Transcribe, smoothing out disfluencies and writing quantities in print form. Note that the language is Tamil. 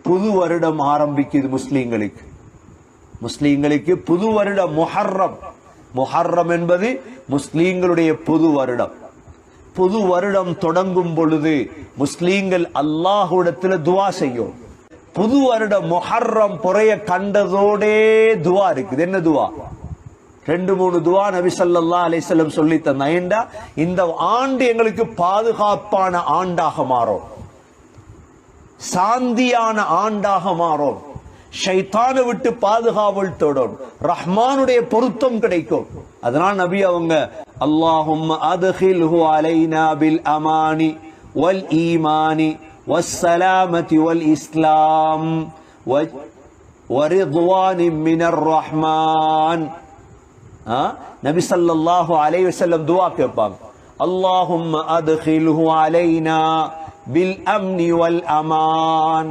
புது வருடம் ஆரம்பிக்குது முஸ்லீம்களுக்கு. முஸ்லீம்களுக்கு புது வருடம் முஹர்ரம். முஹர்ரம் என்பது முஸ்லீம்களுடைய புது வருடம். புது வருடம் தொடங்கும் பொழுது முஸ்லீம்கள் அல்லாஹ்விடத்தில் துவா செய்யும். புது வருடம் முஹர்ரம் பொறைய கண்டதோடே துவா இருக்குது. என்ன துவா? 2-3 துவா நபி ஸல்லல்லாஹு அலைஹி வஸல்லம் சொல்லி தந்தாங்க. இந்த ஆண்டு எங்களுக்கு பாதுகாப்பான ஆண்டாக மாறும், சாந்தியான ஆண்டாக மாறும், ஷைத்தானை விட்டு பாதுகாவல் தொடும், ரஹ்மானுடைய பொருத்தம் கிடைக்கும். அதனால் நபி அவங்க அல்லாஹும்ம அத்கில்ஹு அலைனா பில் அமானி வல் ஈமானி வஸ்ஸலாமதி வல் இஸ்லாம் வரிضوان மினர் ரஹ்மான். நபி ஸல்லல்லாஹு அலைஹி வஸல்லம் துஆ கேட்பாங்க, அல்லாஹும்ம அத்கில்ஹு அலைனா பில் அம்னி வல் அமான்